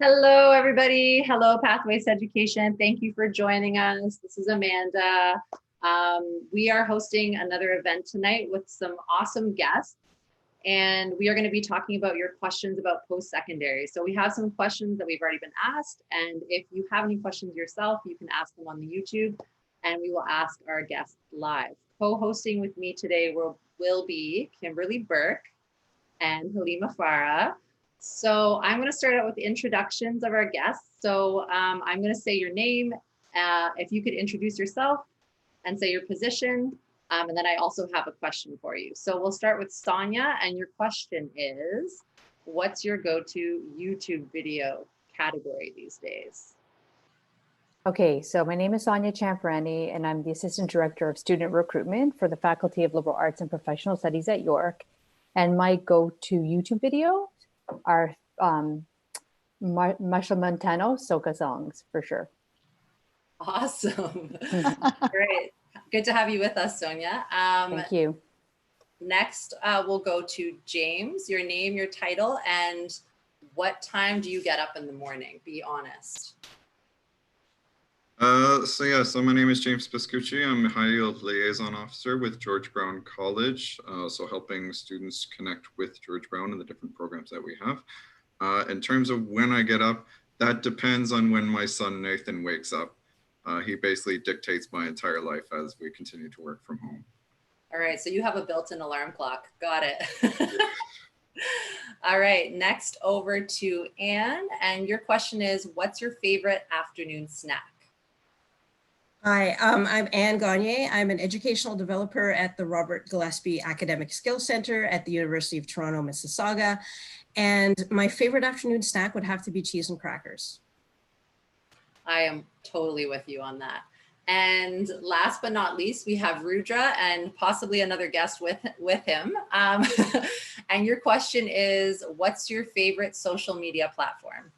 Hello, everybody. Hello, Pathways to Education. Thank you for joining us. This is Amanda. We are hosting another event tonight with some awesome guests, and we are going to be talking about your questions about post-secondary. So we have some questions that we've already been asked, and if you have any questions yourself, you can ask them on the YouTube, and we will ask our guests live. Co-hosting with me today will be Kimberly Burke and Halima Farah. So I'm going to start out with the introductions of our guests. So I'm going to say your name. If you could introduce yourself and say your position. And then I also have a question for you. So we'll start with Sonia, and your question is, what's your go-to YouTube video category these days? Okay, so my name is Sonia Champerani, and I'm the Assistant Director of Student Recruitment for the Faculty of Liberal Arts and Professional Studies at York. And my go-to YouTube video are Marshall Montano soca songs, for sure. Awesome. Great. Good to have you with us, Sonia. Thank you. Next, we'll go to James. Your name, your title, and what time do you get up in the morning? Be honest. So my name is James Piscucci. I'm a High Yield Liaison Officer with George Brown College, so helping students connect with George Brown and the different programs that we have. In terms of when I get up, that depends on when my son Nathan wakes up. He basically dictates my entire life as we continue to work from home. All right, so you have a built-in alarm clock. Got it. All right, next over to Anne, and your question is, what's your favorite afternoon snack? Hi, I'm Anne Gagne. I'm an educational developer at the Robert Gillespie Academic Skills Center at the University of Toronto, Mississauga. And my favorite afternoon snack would have to be cheese and crackers. I am totally with you on that. And last but not least, we have Rudra and possibly another guest with him. And your question is, what's your favorite social media platform?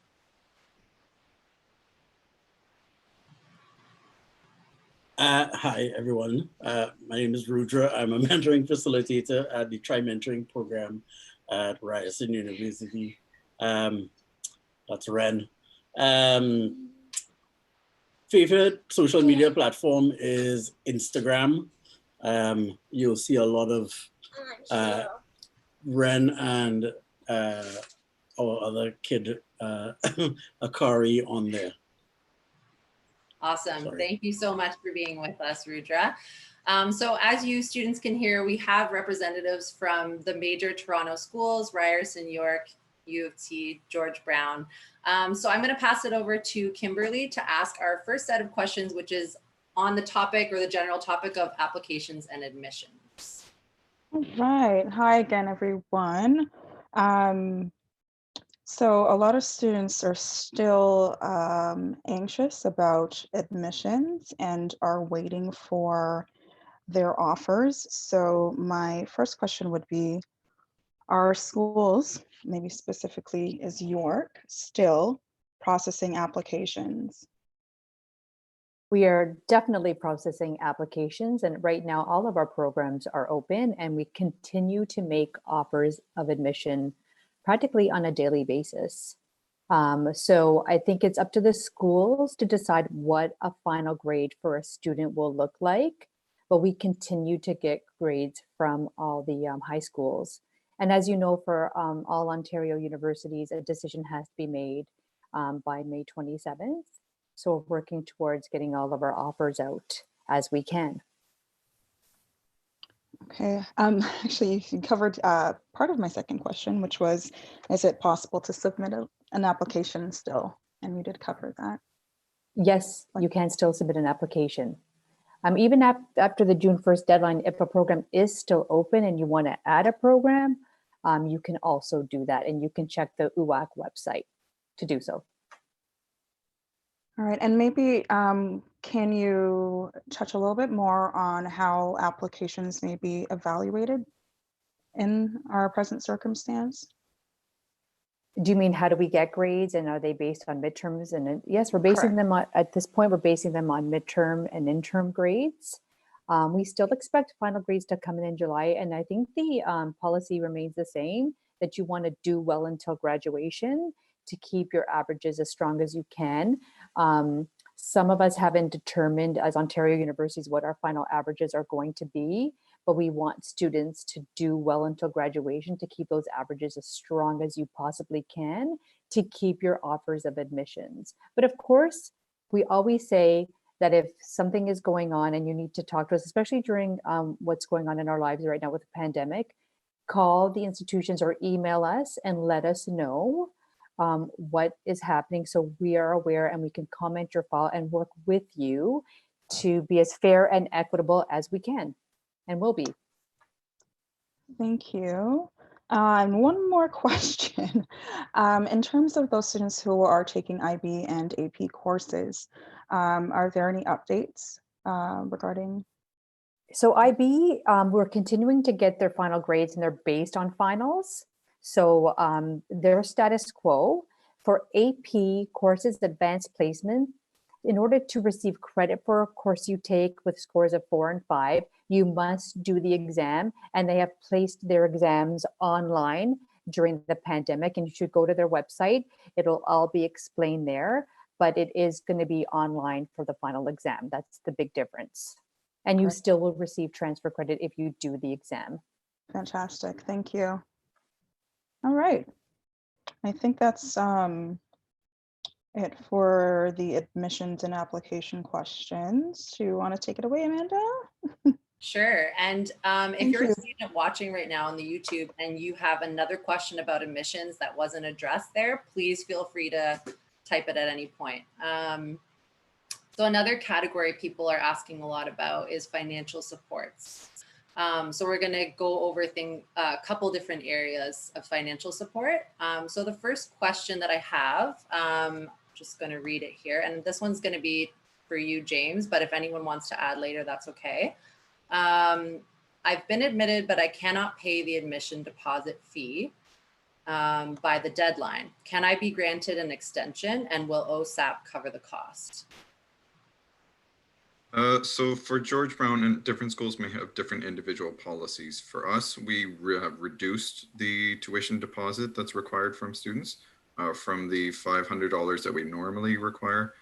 Hi, everyone. My name is Rudra. I'm a mentoring facilitator at the Tri-Mentoring program at Ryerson University. That's Ren. Favorite social media platform is Instagram. You'll see a lot of Ren and our other kid, Akari, on there. Awesome. Sorry. Thank you so much for being with us, Rudra. So as you students can hear, we have representatives from the major Toronto schools, Ryerson, York, U of T, George Brown. So I'm going to pass it over to Kimberly to ask our first set of questions, which is on the topic or the general topic of applications and admissions. All right. Hi again, everyone. So a lot of students are still anxious about admissions and are waiting for their offers. So my first question would be, are schools, maybe specifically is York, still processing applications? We are definitely processing applications, and right now all of our programs are open, and we continue to make offers of admission practically on a daily basis. So I think it's up to the schools to decide what a final grade for a student will look like, but we continue to get grades from all the high schools. And as you know, for all Ontario universities, a decision has to be made by May 27th. So we're working towards getting all of our offers out as we can. Okay, actually you covered part of my second question, which was, is it possible to submit an application still? And we did cover that. Yes, you can still submit an application. Even after the June 1st deadline, if a program is still open and you want to add a program, you can also do that, and you can check the UAC website to do so. All right, and maybe can you touch a little bit more on how applications may be evaluated in our present circumstance? Do you mean how do we get grades, and are they based on midterms? And yes, we're basing Correct. them on, at this point, we're basing them on midterm and interim grades. We still expect final grades to come in July, and I think the policy remains the same, that you want to do well until graduation. to keep your averages as strong as you can. Some of us haven't determined as Ontario universities what our final averages are going to be, but we want students to do well until graduation to keep those averages as strong as you possibly can to keep your offers of admissions. But of course, we always say that if something is going on and you need to talk to us, especially during what's going on in our lives right now with the pandemic, call the institutions or email us and let us know what is happening so we are aware and we can comment your file and work with you to be as fair and equitable as we can and will be. Thank you. And one more question. In terms of those students who are taking IB and AP courses, are there any updates regarding? So IB, we're continuing to get their final grades and they're based on finals. So their status quo for AP courses, advanced placement, in order to receive credit for a course you take with scores of 4 and 5, you must do the exam, and they have placed their exams online during the pandemic, and you should go to their website. It'll all be explained there, but it is going to be online for the final exam. That's the big difference. And you still will receive transfer credit if you do the exam. Fantastic, thank you. All right, I think that's it for the admissions and application questions. Do you want to take it away, Amanda? Sure. And if you're you. a student watching right now on the YouTube and you have another question about admissions that wasn't addressed there, please feel free to type it at any point. So another category people are asking a lot about is financial supports. So we're going to go over a couple different areas of financial support. So the first question that I have, just going to read it here, and this one's going to be for you, James, but if anyone wants to add later, that's okay. I've been admitted, but I cannot pay the admission deposit fee by the deadline. Can I be granted an extension, and will OSAP cover the cost? So for George Brown, and different schools may have different individual policies. For us, we have reduced the tuition deposit that's required from students from the $500 that we normally require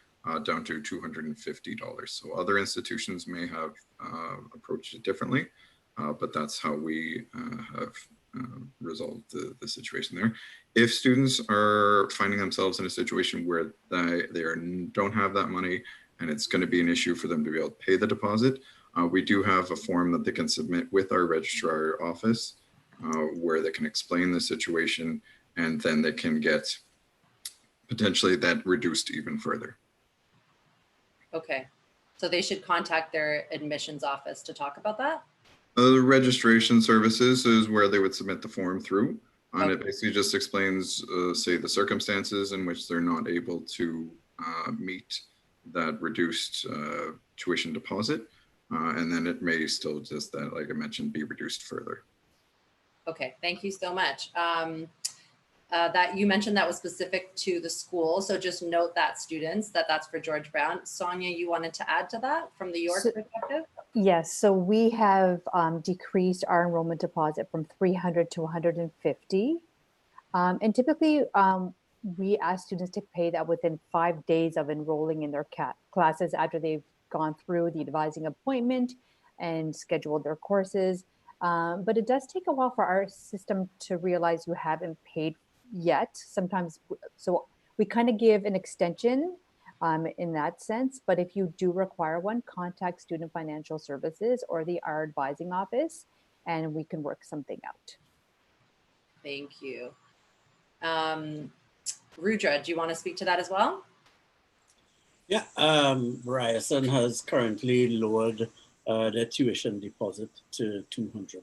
down to $250. So other institutions may have approached it differently, but that's how we have resolved the situation there. If students are finding themselves in a situation where don't have that money, and it's going to be an issue for them to be able to pay the deposit, we do have a form that they can submit with our registrar office where they can explain the situation, and then they can get potentially that reduced even further. Okay, so they should contact their admissions office to talk about that? The registration services is where they would submit the form through, and Okay. it basically just explains, say, the circumstances in which they're not able to meet that reduced tuition deposit, and then it may still just, that, like I mentioned, be reduced further. Okay, thank you so much. That you mentioned that was specific to the school, so just note that, students, that's for George Brown. Sonia, you wanted to add to that from the York perspective? Yes, so we have decreased our enrollment deposit from 300 to 150. And typically we ask students to pay that within 5 days of enrolling in their classes after they've gone through the advising appointment and scheduled their courses. But it does take a while for our system to realize you haven't paid yet. Sometimes, so we kind of give an extension in that sense. But if you do require one, contact Student Financial Services or our advising office, and we can work something out. Thank you. Rudra, do you want to speak to that as well? Yeah, Ryerson has currently lowered their tuition deposit to $200.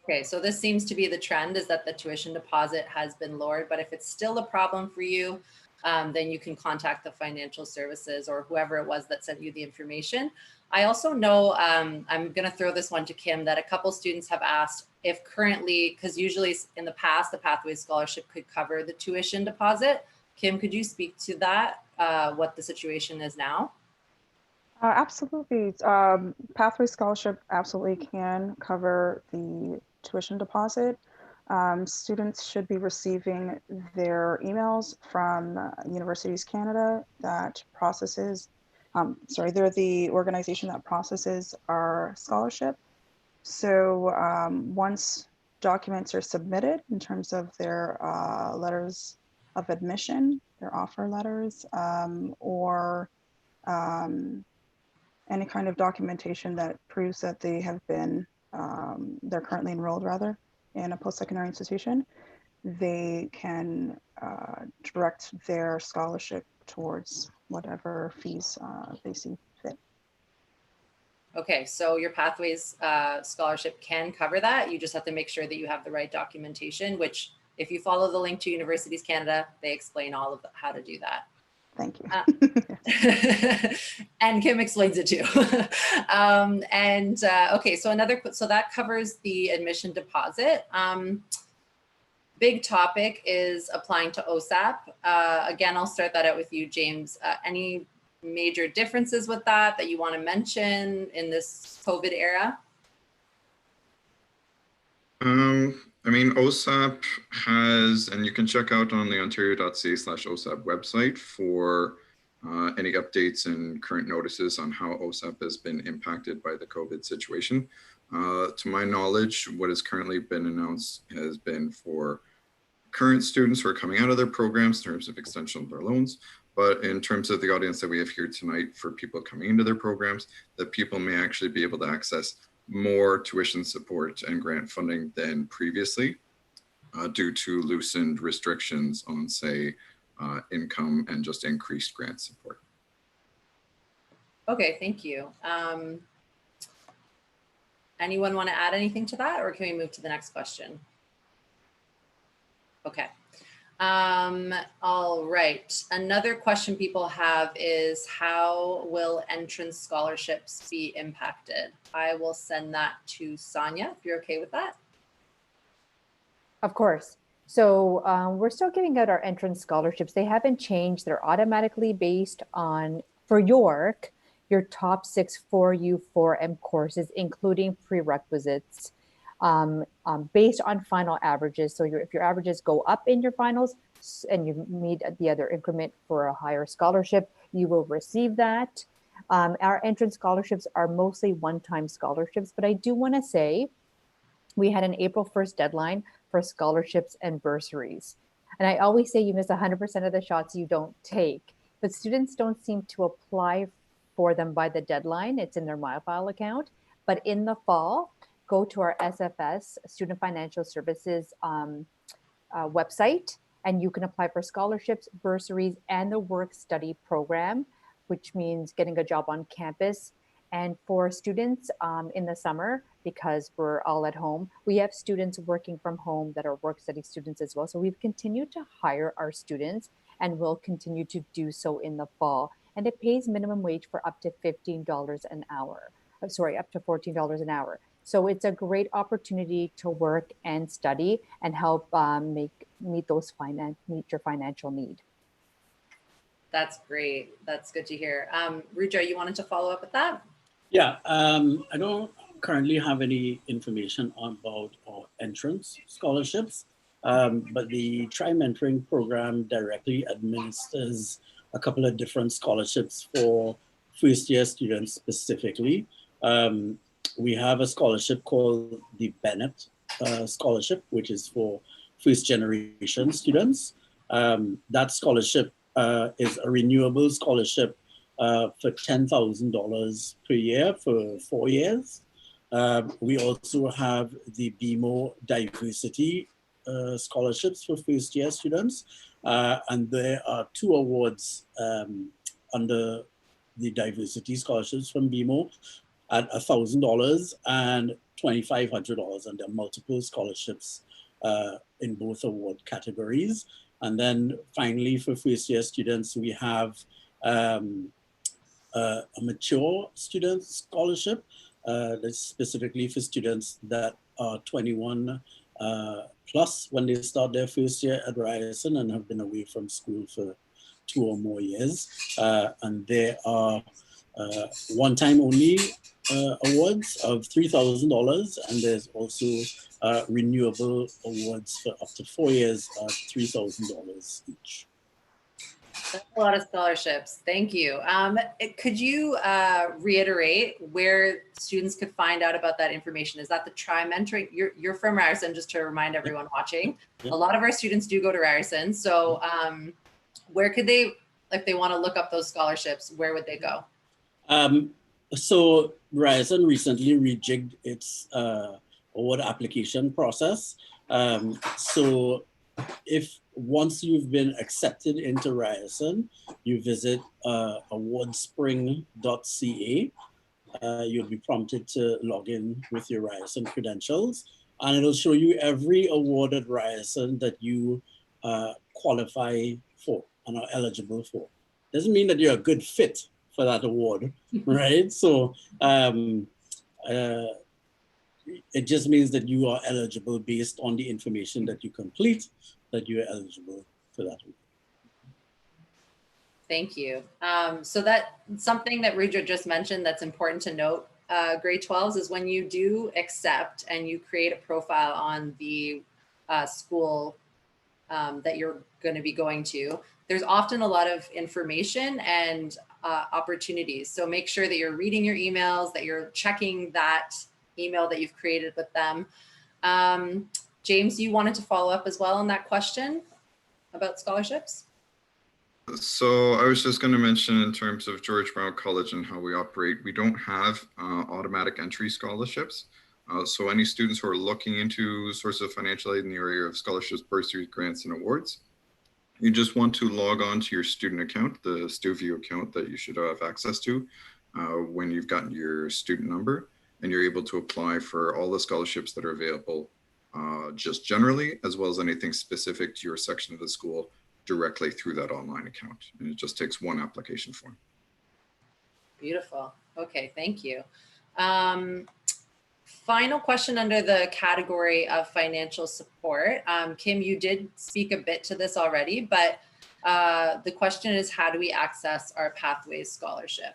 Okay, so this seems to be the trend, is that the tuition deposit has been lowered, but if it's still a problem for you, then you can contact the financial services or whoever it was that sent you the information. I also know, I'm going to throw this one to Kim, that a couple students have asked if currently, because usually in the past, the Pathway Scholarship could cover the tuition deposit. Kim, could you speak to that, what the situation is now? Absolutely. Pathway Scholarship absolutely can cover the tuition deposit. Students should be receiving their emails from Universities Canada that processes, they're the organization that processes our scholarship. So once documents are submitted in terms of their letters of admission, their offer letters, or any kind of documentation that proves that they have been, they're currently enrolled rather in a post-secondary institution, they can direct their scholarship towards whatever fees they see fit. Okay, so your Pathways scholarship can cover that. You just have to make sure that you have the right documentation, which if you follow the link to Universities Canada, they explain all of how to do that. Thank you. And Kim explains it too. Okay, so that covers the admission deposit. Big topic is applying to OSAP. Again, I'll start that out with you, James. Any major differences with that you want to mention in this COVID era? I mean, OSAP has, and you can check out on the ontario.ca/OSAP website for any updates and current notices on how OSAP has been impacted by the COVID situation. To my knowledge, what has currently been announced has been for current students who are coming out of their programs in terms of extension of their loans. But in terms of the audience that we have here tonight for people coming into their programs, that people may actually be able to access more tuition support and grant funding than previously due to loosened restrictions on, say, income and just increased grant support. Okay, thank you. Anyone want to add anything to that, or can we move to the next question? Okay. All right. Another question people have is, how will entrance scholarships be impacted? I will send that to Sonia, if you're okay with that. Of course. So we're still giving out our entrance scholarships. They haven't changed. They're automatically based on, for York, your top 6 4U 4M courses, including prerequisites, based on final averages. So if your averages go up in your finals and you meet the other increment for a higher scholarship, you will receive that. Our entrance scholarships are mostly one-time scholarships, but I do want to say we had an April 1st deadline for scholarships and bursaries. And I always say you miss 100% of the shots you don't take, but students don't seem to apply for them by the deadline. It's in their MyFile account. But in the fall, go to our SFS, Student Financial Services website, and you can apply for scholarships, bursaries, and the work-study program, which means getting a job on campus. And for students in the summer, because we're all at home, we have students working from home that are work-study students as well. So we've continued to hire our students and will continue to do so in the fall. And it pays minimum wage for up to $15 an hour. Up to $14 an hour. So it's a great opportunity to work and study and help meet your financial need. That's great. That's good to hear. Rudra, you wanted to follow up with that? Yeah, I don't currently have any information about our entrance scholarships, but the Tri-Mentoring program directly administers a couple of different scholarships for first-year students specifically. We have a scholarship called the Bennett Scholarship, which is for first-generation students. That scholarship is a renewable scholarship for $10,000 per year for 4 years. We also have the BMO Diversity scholarships for first-year students. And there are 2 awards under the diversity scholarships from BMO at $1,000 and $2,500, and there are multiple scholarships in both award categories. And then finally, for first-year students, we have a mature student scholarship that's specifically for students that are 21 plus when they start their first year at Ryerson and have been away from school for 2 or more years. And there are one-time only awards of $3,000, and there's also renewable awards for up to 4 years of $3,000 each. That's a lot of scholarships. Thank you. Could you reiterate where students could find out about that information? Is that the Tri-Mentoring? You're from Ryerson, just to remind everyone watching. A lot of our students do go to Ryerson. So where could they, if they want to look up those scholarships, where would they go? So Ryerson recently rejigged its award application process. So if once you've been accepted into Ryerson, you visit awardspring.ca, you'll be prompted to log in with your Ryerson credentials, and it'll show you every award at Ryerson that you qualify for and are eligible for. Doesn't mean that you're a good fit for that award, right? So it just means that you are eligible based on the information that you complete, that you are eligible for that award. Thank you. So that something that Rudra just mentioned that's important to note, grade 12s, is when you do accept and you create a profile on the school that you're going to be going to, there's often a lot of information and opportunities. So make sure that you're reading your emails, that you're checking that email that you've created with them. James, you wanted to follow up as well on that question about scholarships? So I was just going to mention, in terms of George Brown College and how we operate, we don't have automatic entry scholarships. So any students who are looking into sources of financial aid in the area of scholarships, bursaries, grants, and awards, you just want to log on to your student account, the StuView account that you should have access to when you've gotten your student number, and you're able to apply for all the scholarships that are available just generally, as well as anything specific to your section of the school, directly through that online account. And it just takes one application form. Beautiful. Okay, thank you. Final question under the category of financial support. Kim, you did speak a bit to this already, but the question is, how do we access our Pathways Scholarship?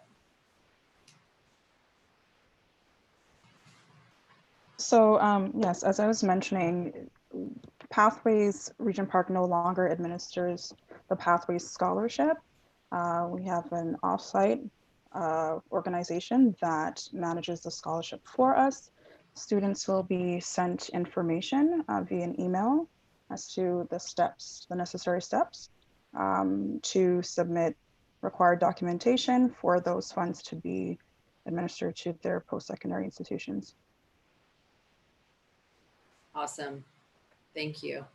So yes, as I was mentioning, Pathways Regent Park no longer administers the Pathways Scholarship. We have an offsite organization that manages the scholarship for us. Students will be sent information via an email as to the steps, the necessary steps to submit required documentation for those funds to be administered to their post-secondary institutions. Awesome. Thank you.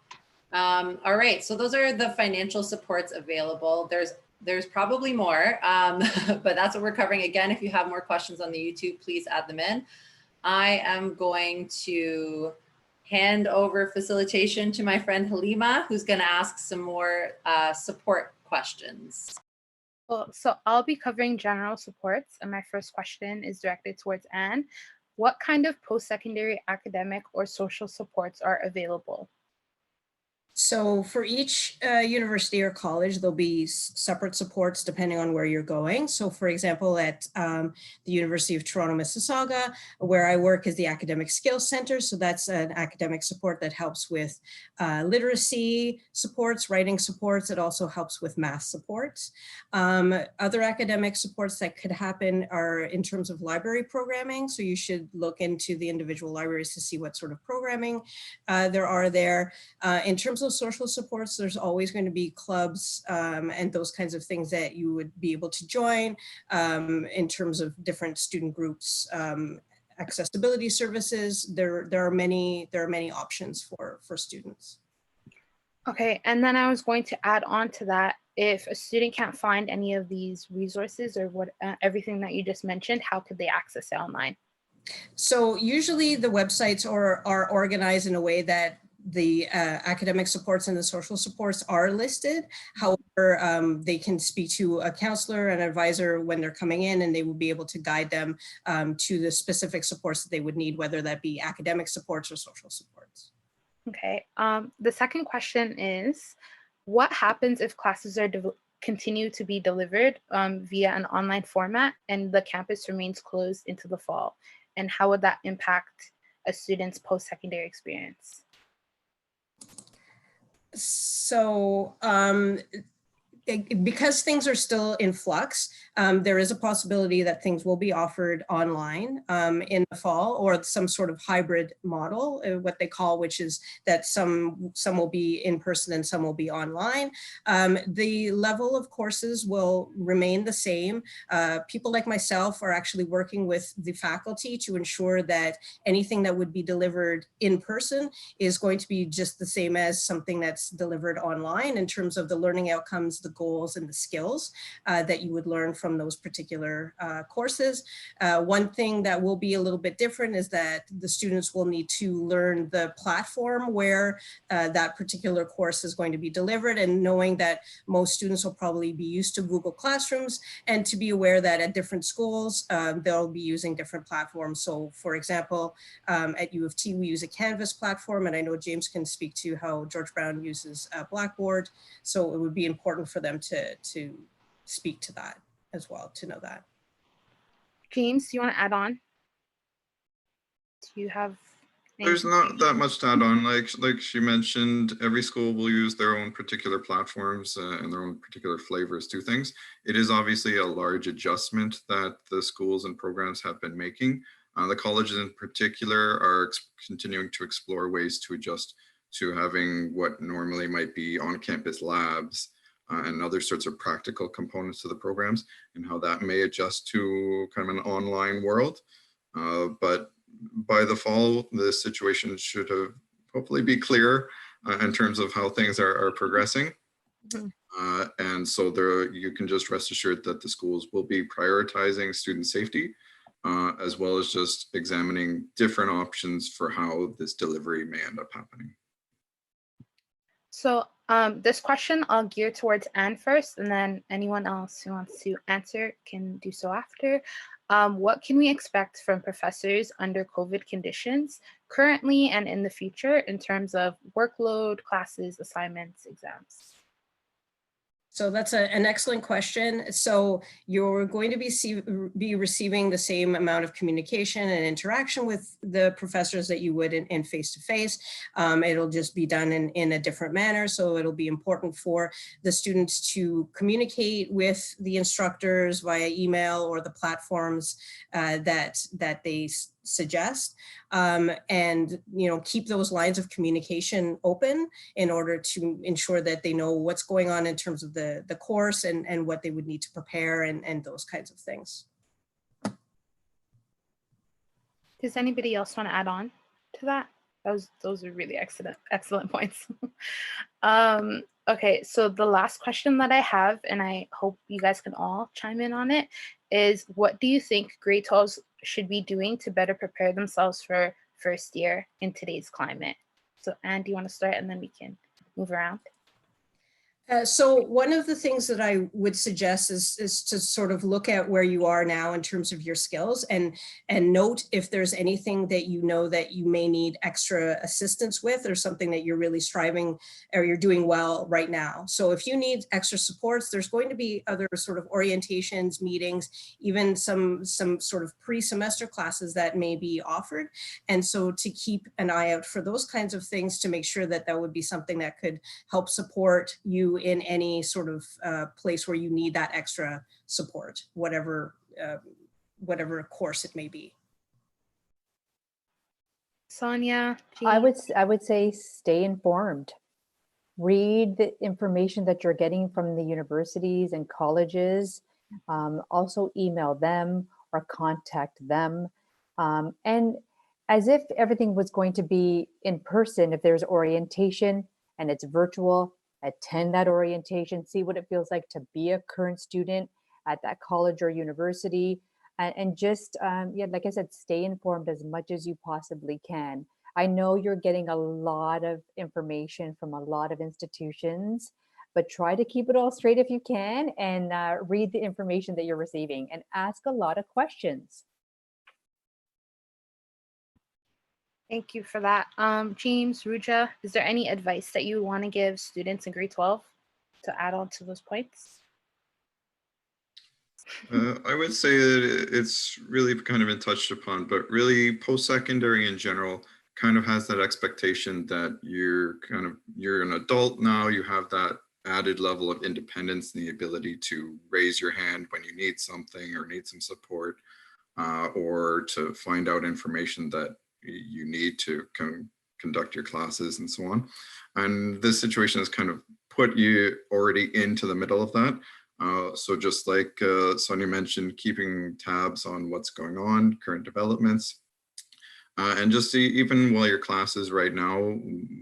All right, so those are the financial supports available. There's probably more, but that's what we're covering. Again, if you have more questions on the YouTube, please add them in. I am going to hand over facilitation to my friend Halima, who's going to ask some more support questions. Well, so I'll be covering general supports, and my first question is directed towards Anne. What kind of post-secondary academic or social supports are available? So for each university or college, there'll be separate supports depending on where you're going. So for example, at the University of Toronto, Mississauga, where I work is the Academic Skills Center. So that's an academic support that helps with literacy supports, writing supports. It also helps with math supports. Other academic supports that could happen are in terms of library programming. So you should look into the individual libraries to see what sort of programming there are there. In terms of social supports, there's always going to be clubs and those kinds of things that you would be able to join in terms of different student groups, accessibility services. There are many options for students. Okay, and then I was going to add on to that, if a student can't find any of these resources or what everything that you just mentioned, how could they access it online? So usually the websites are organized in a way that the academic supports and the social supports are listed. However, they can speak to a counselor and advisor when they're coming in, and they will be able to guide them to the specific supports that they would need, whether that be academic supports or social supports. Okay, the second question is, what happens if classes are continue to be delivered via an online format and the campus remains closed into the fall? And how would that impact a student's post-secondary experience? So because things are still in flux, there is a possibility that things will be offered online in the fall, or some sort of hybrid model, what they call, which is that some will be in person and some will be online. The level of courses will remain the same. People like myself are actually working with the faculty to ensure that anything that would be delivered in person is going to be just the same as something that's delivered online in terms of the learning outcomes, the goals and the skills that you would learn from those particular courses. One thing that will be a little bit different is that the students will need to learn the platform where that particular course is going to be delivered, and knowing that most students will probably be used to Google Classrooms, and to be aware that at different schools, they'll be using different platforms. So for example, at U of T, we use a Canvas platform, and I know James can speak to how George Brown uses Blackboard. So it would be important for them to speak to that as well, to know that. James, do you want to add on? Do you have There's not that much to add on. Like she mentioned, every school will use their own particular platforms and their own particular flavors to things. It is obviously a large adjustment that the schools and programs have been making. The colleges in particular are continuing to explore ways to adjust to having what normally might be on-campus labs and other sorts of practical components to the programs, and how that may adjust to kind of an online world. But by the fall, the situation should have hopefully be clear in terms of how things are progressing. Mm-hmm. And so you can just rest assured that the schools will be prioritizing student safety, as well as just examining different options for how this delivery may end up happening. So this question I'll gear towards Anne first, and then anyone else who wants to answer can do so after. What can we expect from professors under COVID conditions currently and in the future in terms of workload, classes, assignments, exams? So that's an excellent question. So you're going to be receiving the same amount of communication and interaction with the professors that you would in face-to-face. It'll just be done in a different manner. So it'll be important for the students to communicate with the instructors via email or the platforms that they suggest, and keep those lines of communication open in order to ensure that they know what's going on in terms of the course and what they would need to prepare and those kinds of things. Does anybody else want to add on to that? Those are really excellent points. Okay, so the last question that I have, and I hope you guys can all chime in on it, is what do you think grade 12s should be doing to better prepare themselves for first year in today's climate? So Anne, do you want to start, and then we can move around? So one of the things that I would suggest is to sort of look at where you are now in terms of your skills, and note if there's anything that you know that you may need extra assistance with, or something that you're really striving or you're doing well right now. So if you need extra supports, there's going to be other sort of orientations, meetings, even some sort of pre-semester classes that may be offered. And so to keep an eye out for those kinds of things, to make sure that that would be something that could help support you in any sort of place where you need that extra support, whatever course it may be. Sonia, I would say stay informed. Read the information that you're getting from the universities and colleges. Also email them or contact them. And as if everything was going to be in person, if there's orientation and it's virtual, attend that orientation, see what it feels like to be a current student at that college or university, and just, like I said, stay informed as much as you possibly can. I know you're getting a lot of information from a lot of institutions, but try to keep it all straight if you can, and read the information that you're receiving and ask a lot of questions. Thank you for that. James, Ruja, is there any advice that you want to give students in grade 12 to add on to those points? I would say that it's really kind of been touched upon, but really post-secondary in general kind of has that expectation that you're an adult now, you have that added level of independence and the ability to raise your hand when you need something or need some support, or to find out information that you need to conduct your classes and so on. And this situation has kind of put you already into the middle of that. So just like Sonia mentioned, keeping tabs on what's going on, current developments, and just even while your classes right now,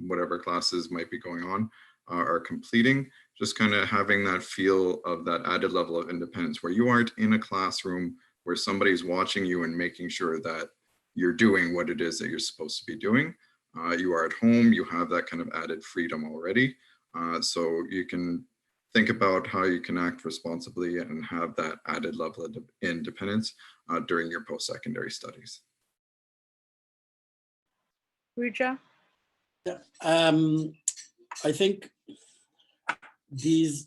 whatever classes might be going on, are completing, just kind of having that feel of that added level of independence where you aren't in a classroom where somebody's watching you and making sure that you're doing what it is that you're supposed to be doing. You are at home, you have that kind of added freedom already. So you can think about how you can act responsibly and have that added level of independence during your post-secondary studies. Ruja? Yeah, I think this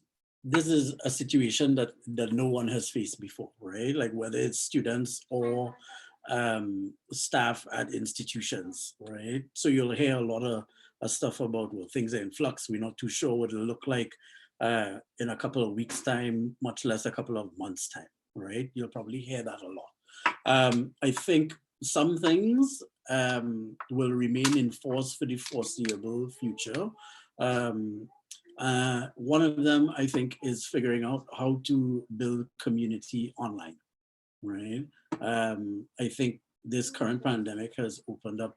is a situation that no one has faced before, right? Like whether it's students or staff at institutions, right? So you'll hear a lot of stuff about, well, things are in flux. We're not too sure what it'll look like in a couple of weeks' time, much less a couple of months' time, right? You'll probably hear that a lot. I think some things will remain in force for the foreseeable future. One of them, I think, is figuring out how to build community online, right? I think this current pandemic has opened up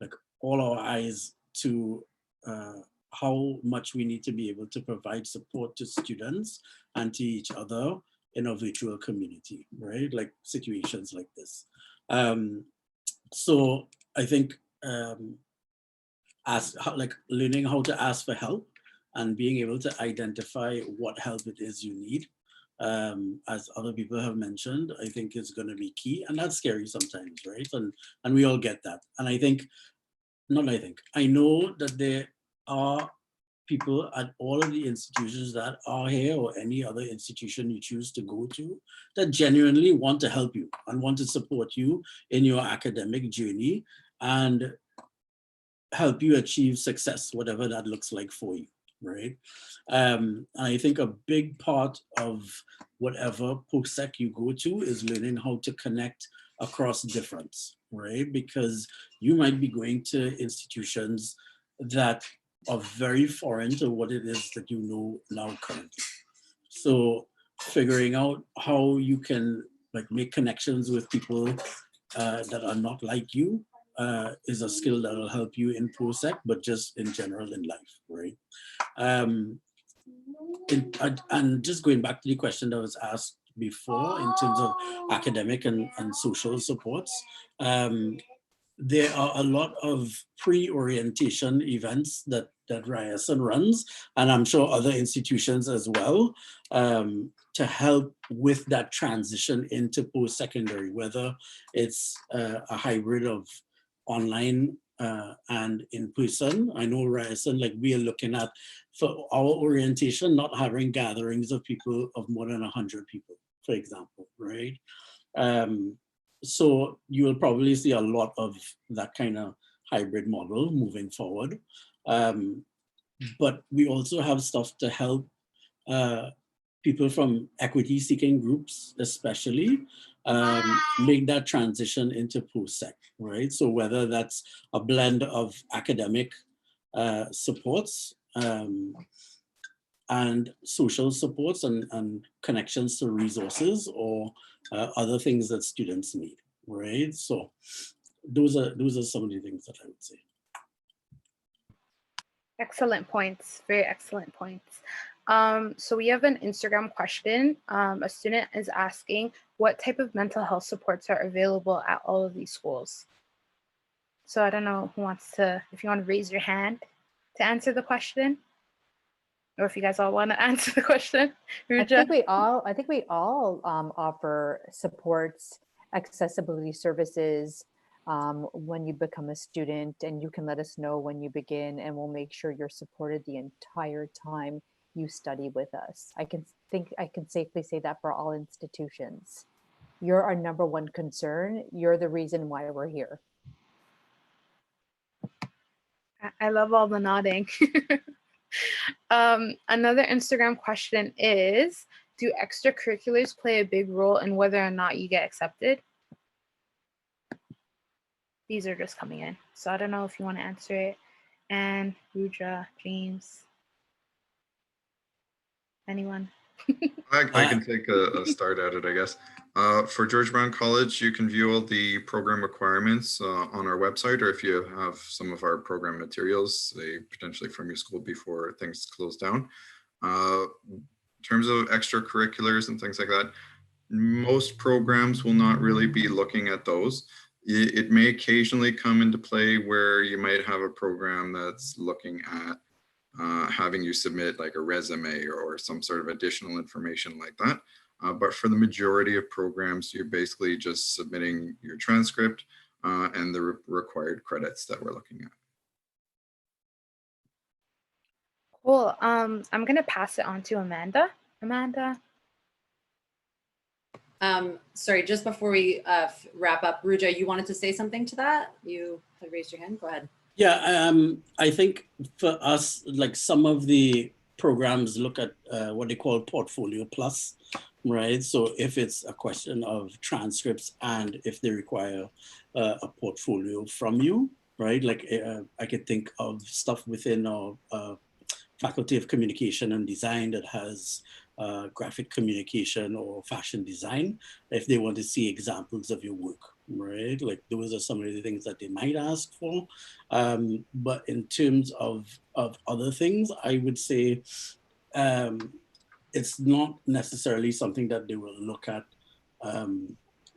like all our eyes to how much we need to be able to provide support to students and to each other in a virtual community, right? Like situations like this. So I think learning how to ask for help and being able to identify what help it is you need, as other people have mentioned, I think is going to be key. And that's scary sometimes, right? And we all get that. And I know that there are people at all of the institutions that are here or any other institution you choose to go to that genuinely want to help you and want to support you in your academic journey and help you achieve success, whatever that looks like for you, right? And I think a big part of whatever post-sec you go to is learning how to connect across difference, right? Because you might be going to institutions that are very foreign to what it is that you know now currently. So figuring out how you can like make connections with people that are not like you is a skill that will help you in post-sec, but just in general in life, right? And just going back to the question that was asked before in terms of academic and social supports, there are a lot of pre-orientation events that Ryerson runs, and I'm sure other institutions as well, to help with that transition into post-secondary, whether it's a hybrid of online and in person. I know Ryerson, like we are looking at, for our orientation, not having gatherings of people of more than 100 people, for example, right? So you will probably see a lot of that kind of hybrid model moving forward. But we also have stuff to help people from equity seeking groups, especially, make that transition into post-sec, right? So whether that's a blend of academic supports and social supports and connections to resources or other things that students need, right? So those are some of the things that I would say. Excellent points, very excellent points. So we have an Instagram question. A student is asking, what type of mental health supports are available at all of these schools? So I don't know who wants to, if you want to raise your hand to answer the question, or if you guys all want to answer the question. Ruja? I think we all offer supports, accessibility services when you become a student, and you can let us know when you begin and we'll make sure you're supported the entire time you study with us. I can safely say that for all institutions. You're our number one concern. You're the reason why we're here. I love all the nodding. Another Instagram question is, do extracurriculars play a big role in whether or not you get accepted? These are just coming in, so I don't know if you want to answer it. And Rudra, James, anyone? I can take a start at it, I guess. For George Brown College, you can view all the program requirements on our website, or if you have some of our program materials, say potentially from your school before things close down. In terms of extracurriculars and things like that, most programs will not really be looking at those. It may occasionally come into play where you might have a program that's looking at having you submit like a resume or some sort of additional information like that. But for the majority of programs, you're basically just submitting your transcript and the required credits that we're looking at. Cool. I'm going to pass it on to Amanda. Amanda? Sorry, just before we wrap up, Ruja, you wanted to say something to that? You had raised your hand. Go ahead. Yeah, I think for us, like some of the programs look at what they call Portfolio Plus, right? So if it's a question of transcripts and if they require a portfolio from you, right? Like I could think of stuff within our Faculty of Communication and Design that has graphic communication or fashion design, if they want to see examples of your work, right? Like those are some of the things that they might ask for. But in terms of other things, I would say it's not necessarily something that they will look at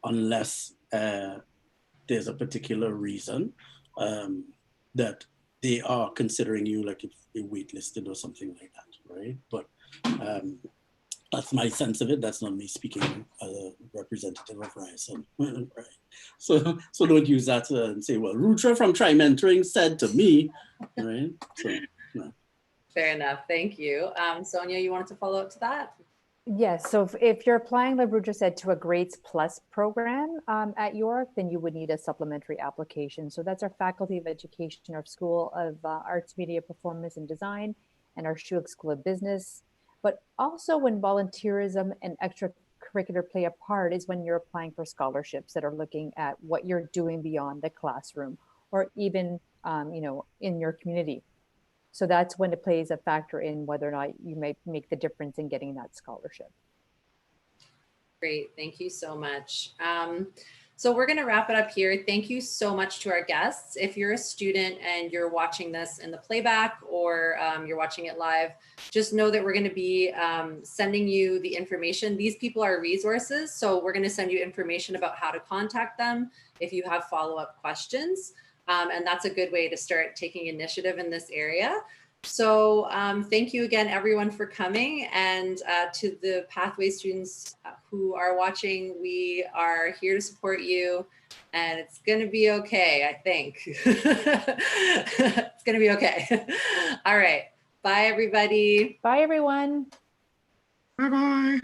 unless there's a particular reason that they are considering you, like if you're waitlisted or something like that, right? But that's my sense of it. That's not me speaking as a representative of Ryerson, right? So don't use that and say, well, Rutra from Try Mentoring said to me, right? So, no. Fair enough. Thank you. Sonia, you wanted to follow up to that? Yes, so if you're applying, like Rudra said, to a Grades Plus program at York, then you would need a supplementary application. So that's our Faculty of Education, our School of Arts, Media, Performance and Design, and our Schulich School of Business. But also when volunteerism and extracurricular play a part is when you're applying for scholarships that are looking at what you're doing beyond the classroom or even, in your community. So that's when it plays a factor in whether or not you may make the difference in getting that scholarship. Great, thank you so much. So we're gonna wrap it up here. Thank you so much to our guests. If you're a student and you're watching this in the playback or you're watching it live, just know that we're gonna be sending you the information. These people are resources, so we're gonna send you information about how to contact them if you have follow-up questions. And that's a good way to start taking initiative in this area. So thank you again, everyone, for coming. And to the Pathway students who are watching, we are here to support you. And it's going to be okay, I think. It's going to be okay. All right. Bye, everybody. Bye, everyone. Bye-bye.